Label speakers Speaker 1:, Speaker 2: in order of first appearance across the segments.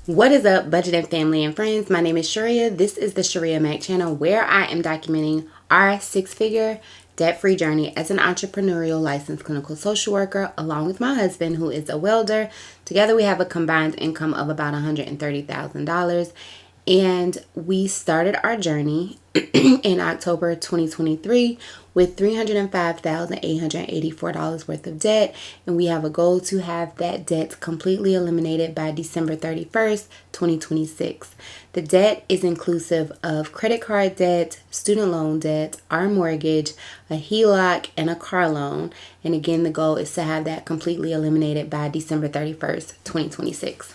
Speaker 1: What is up, budgeting family and friends? My name is Shirria. This is the Shirria Mac channel where I am documenting our six-figure debt-free journey as an entrepreneurial licensed clinical social worker along with my husband, who is a welder. Together we have a combined income of about $130,000, and we started our journey in October 2023 with $305,884 worth of debt, and we have a goal to have that debt completely eliminated by December 31st, 2026. The debt is inclusive of credit card debt, student loan debt, our mortgage, a HELOC, and a car loan. And again, the goal is to have that completely eliminated by December 31st, 2026.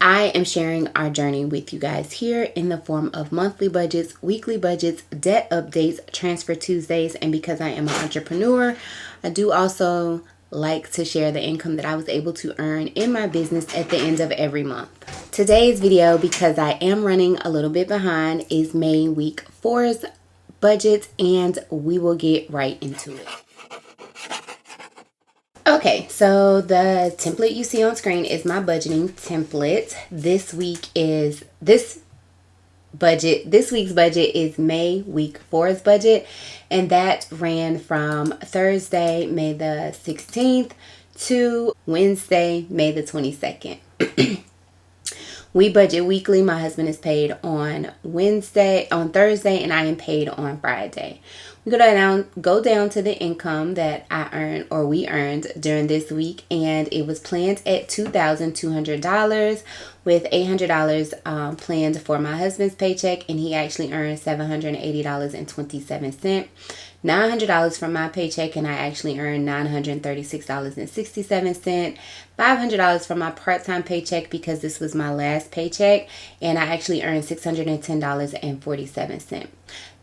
Speaker 1: I am sharing our journey with you guys here in the form of monthly budgets, weekly budgets, debt updates, transfer Tuesdays, and because I am an entrepreneur, I do also like to share the income that I was able to earn in my business at the end of every month. Today's video, because I am running a little bit behind, is May week 4's budget, and we will get right into it. Okay, so the template you see on screen is my budgeting template. This week's budget is May week 4's budget, and that ran from Thursday, May the 16th to Wednesday, May the 22nd. We budget weekly. My husband is paid on Thursday, and I am paid on Friday. We go down to the income that we earned during this week, and it was planned at $2,200 with $800 planned for my husband's paycheck, and he actually earned $780.27. $900 from my paycheck, and I actually earned $936.67. $500 from my part-time paycheck because this was my last paycheck, and I actually earned $610.47.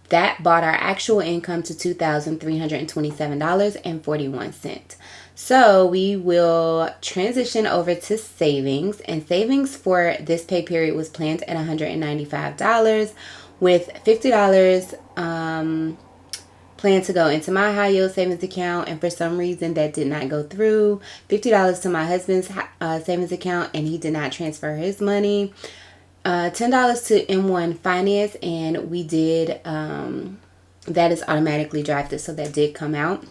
Speaker 1: That brought our actual income to $2,327.41. So we will transition over to savings, and savings for this pay period was planned at $195 with $50 planned to go into my high yield savings account, and for some reason that did not go through. $50 to my husband's savings account, and he did not transfer his money. $10 to M1 Finance, and we did that is automatically drafted, so that did come out.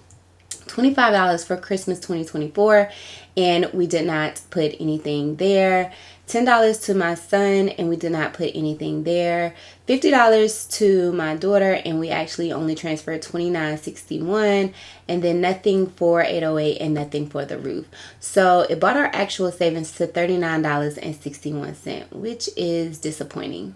Speaker 1: $25 for Christmas 2024, and we did not put anything there. $10 to my son, and we did not put anything there. $50 to my daughter, and we actually only transferred $29.61, and then nothing for 808 and nothing for the roof. So it brought our actual savings to $39.61, which is disappointing.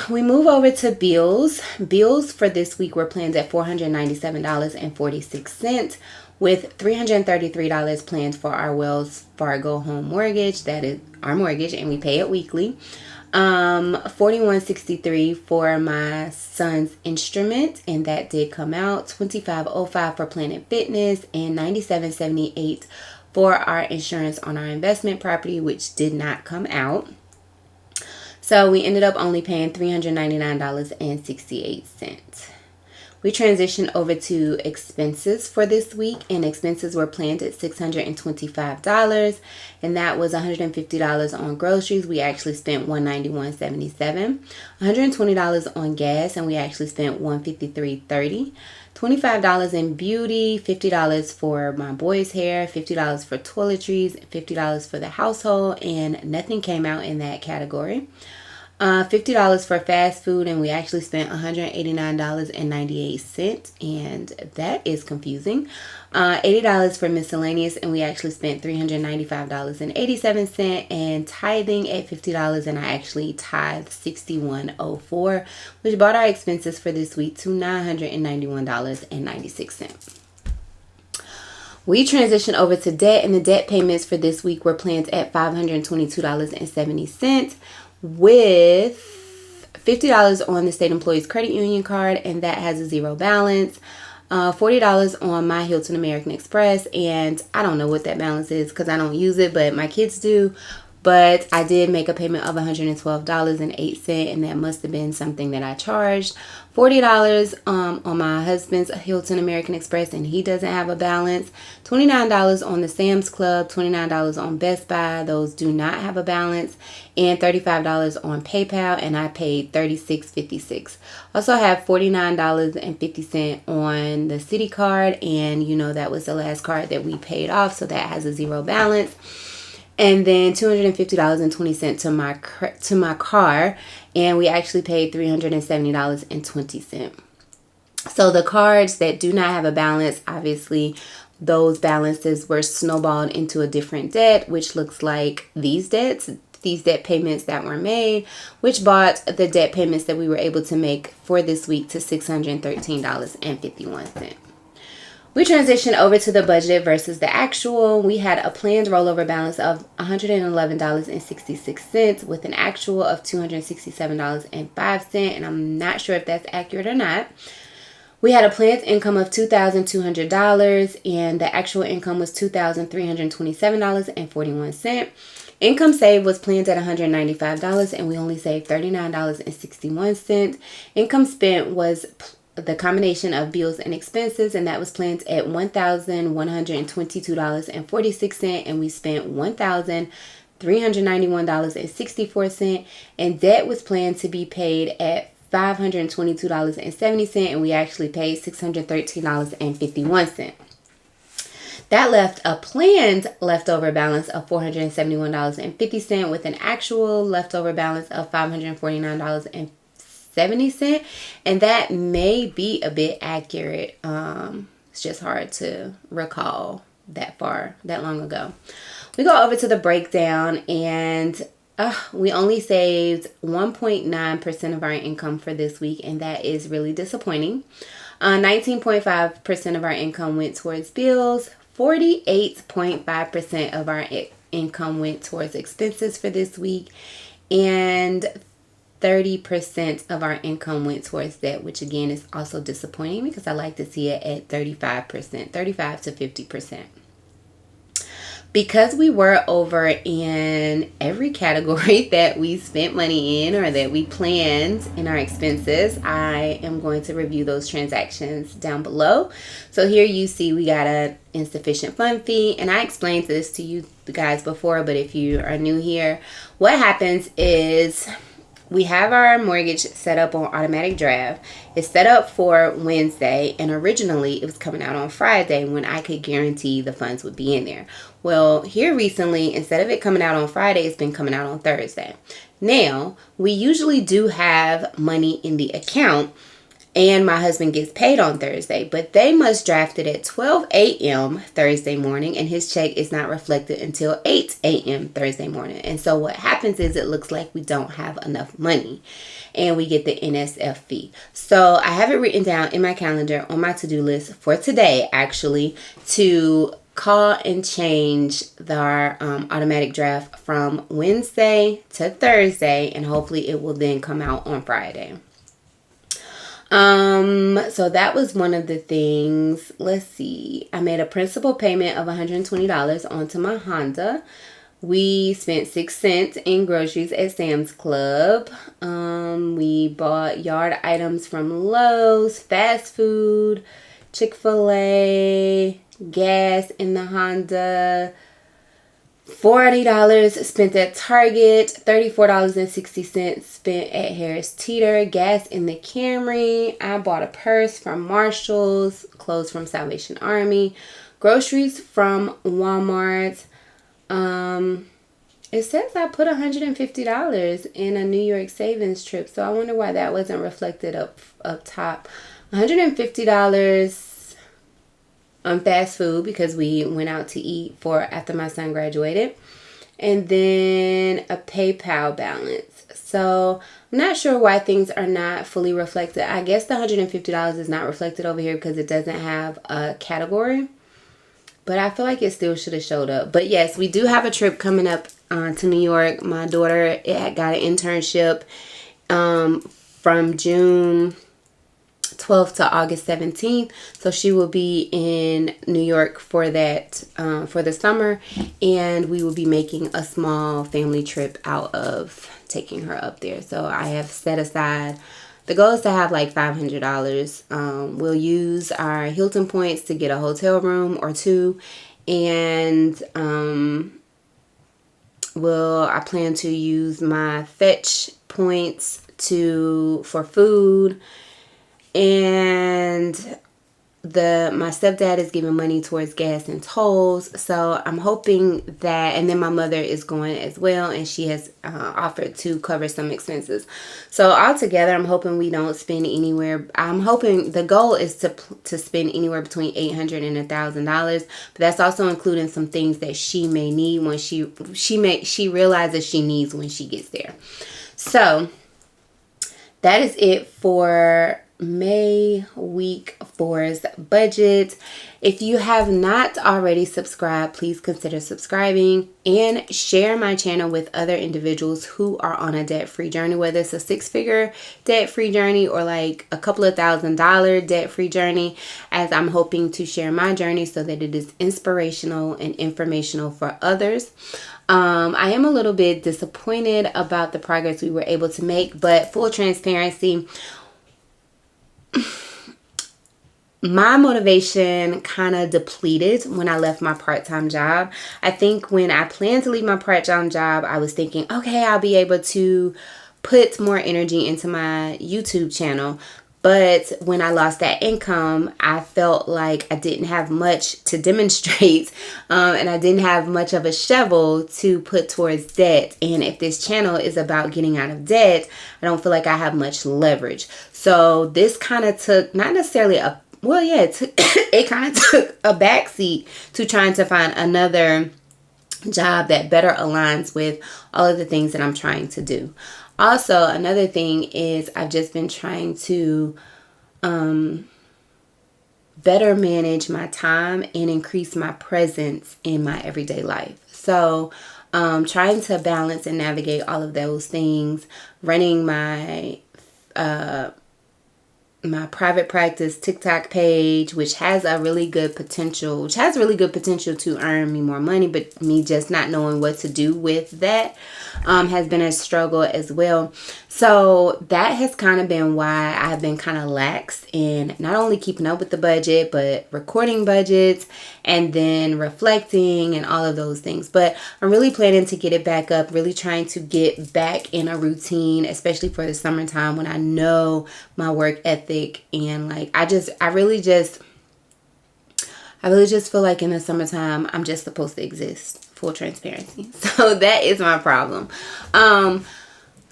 Speaker 1: We move over to bills. Bills for this week were planned at $497.46 with $333 planned for our Wells Fargo home mortgage. That is our mortgage, and we pay it weekly. $41.63 for my son's instrument, and that did come out. $25.05 for Planet Fitness, and $97.78 for our insurance on our investment property, which did not come out. So we ended up only paying $399.68. We transitioned over to expenses for this week, and expenses were planned at $625, and that was $150 on groceries. We actually spent $191.77. $120 on gas, and we actually spent $153.30. $25 in beauty, $50 for my boy's hair, $50 for toiletries, $50 for the household, and nothing came out in that category. $50 for fast food, and we actually spent $189.98, and that is confusing. $80 for miscellaneous, and we actually spent $395.87, and tithing at $50, and I actually tithed $61.04, which brought our expenses for this week to $991.96. We transitioned over to debt, and the debt payments for this week were planned at $522.70 with $50 on the state employees credit union card, and that has a zero balance. $40 on my Hilton American Express, and I don't know what that balance is because I don't use it, but my kids do. but I did make a payment of $112.08, and that must have been something that I charged. $40 on my husband's Hilton American Express, and he doesn't have a balance. $29 on the Sam's Club, $29 on Best Buy, those do not have a balance, and $35 on PayPal, and I paid $36.56. Also have $49.50 on the Citi card, and that was the last card that we paid off, so that has a zero balance. And then $250.20 to my car, and we actually paid $370.20. So the cards that do not have a balance, obviously those balances were snowballed into a different debt, which looks like these debt payments that were made, which brought the debt payments that we were able to make for this week to $613.51. We transitioned over to the budget versus the actual. We had a planned rollover balance of $111.66 with an actual of $267.05, and I'm not sure if that's accurate or not. We had a planned income of $2,200, and the actual income was $2,327.41. Income saved was planned at $195, and we only saved $39.61. Income spent was the combination of bills and expenses, and that was planned at $1,122.46, and we spent $1,391.64, and debt was planned to be paid at $522.70, and we actually paid $613.51. That left a planned leftover balance of $471.50 with an actual leftover balance of $549.50. And that may be a bit accurate. It's just hard to recall that long ago. We go over to the breakdown, and we only saved 1.9% of our income for this week, and that is really disappointing. 19.5% of our income went towards bills. 48.5% of our income went towards expenses for this week, and 30% of our income went towards debt, which again is also disappointing because I like to see it at 35% to 50%. Because we were over in every category that we spent money in or that we planned in our expenses, I am going to review those transactions down below. So here you see we got an insufficient fund fee, and I explained this to you guys before, but if you are new here, what happens is we have our mortgage set up on automatic draft. It's set up for Wednesday, and originally it was coming out on Friday when I could guarantee the funds would be in there. Well, here recently, instead of it coming out on Friday, it's been coming out on Thursday. Now, we usually do have money in the account, and my husband gets paid on Thursday, but they must draft it at 12 a.m. Thursday morning, and his check is not reflected until 8 a.m. Thursday morning. And so what happens is it looks like we don't have enough money, and we get the NSF fee. So I have it written down in my calendar on my to-do list for today, actually, to call and change our automatic draft from Wednesday to Thursday, and hopefully it will then come out on Friday. So that was one of the things. Let's see. I made a principal payment of $120 onto my Honda. We spent 6 cents in groceries at Sam's Club. We bought yard items from Lowe's, fast food, Chick-fil-A, gas in the Honda. $40 spent at Target, $34.60 spent at Harris Teeter, gas in the Camry. I bought a purse from Marshall's, clothes from Salvation Army, groceries from Walmart. It says I put $150 in a New York savings trip, so I wonder why that wasn't reflected up top. $150 on fast food because we went out to eat after my son graduated, and then a PayPal balance. So I'm not sure why things are not fully reflected. I guess the $150 is not reflected over here because it doesn't have a category, but I feel like it still should have showed up. But yes, we do have a trip coming up to New York. My daughter got an internship from June 12th to August 17th. So she will be in New York for that, for the summer. And we will be making a small family trip out of taking her up there. So I have set aside, the goal is to have like $500. We'll use our Hilton points to get a hotel room or two. And I plan to use my Fetch points for food. And my stepdad is giving money towards gas and tolls, so I'm hoping that, and then my mother is going as well, and she has offered to cover some expenses. So altogether, I'm hoping we don't spend anywhere. I'm hoping the goal is to spend anywhere between $800 and $1,000, but that's also including some things that she may need when she realizes she needs when she gets there. So that is it for May week 4's budget. If you have not already subscribed, please consider subscribing and share my channel with other individuals who are on a debt-free journey, whether it's a 6-figure debt-free journey or like a couple of $1,000 debt-free journey, as I'm hoping to share my journey so that it is inspirational and informational for others. I am a little bit disappointed about the progress we were able to make, but full transparency, my motivation kind of depleted when I left my part-time job. I think when I planned to leave my part-time job, I was thinking, okay, I'll be able to put more energy into my YouTube channel. But when I lost that income, I felt like I didn't have much to demonstrate, and I didn't have much of a shovel to put towards debt. And if this channel is about getting out of debt, I don't feel like I have much leverage. So this kind of took, not necessarily it kind of took a backseat to trying to find another job that better aligns with all of the things that I'm trying to do. Also, another thing is I've just been trying to better manage my time and increase my presence in my everyday life. So trying to balance and navigate all of those things, running my private practice TikTok page, which has really good potential to earn me more money, but me just not knowing what to do with that has been a struggle as well. So that has kind of been why I've been kind of lax in not only keeping up with the budget, but recording budgets and then reflecting and all of those things. But I'm really planning to get it back up, really trying to get back in a routine, especially for the summertime when I know my work ethic and like I really just feel like in the summertime I'm just supposed to exist. Full transparency. So that is my problem.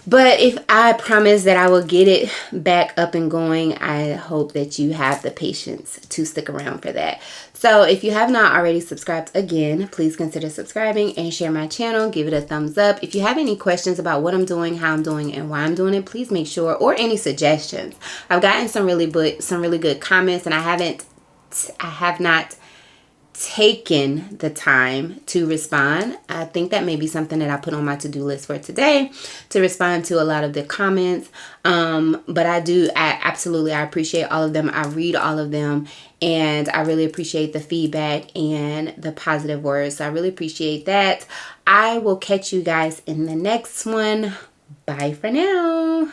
Speaker 1: But if I promise that I will get it back up and going, I hope that you have the patience to stick around for that. So if you have not already subscribed, again, please consider subscribing and share my channel. Give it a thumbs up. If you have any questions about what I'm doing, how I'm doing, and why I'm doing it, please make sure, or any suggestions. I've gotten some really good comments, and I have not taken the time to respond. I think that may be something that I put on my to-do list for today, to respond to a lot of the comments. But I appreciate all of them. I read all of them, and I really appreciate the feedback and the positive words. So I really appreciate that. I will catch you guys in the next one. Bye for now.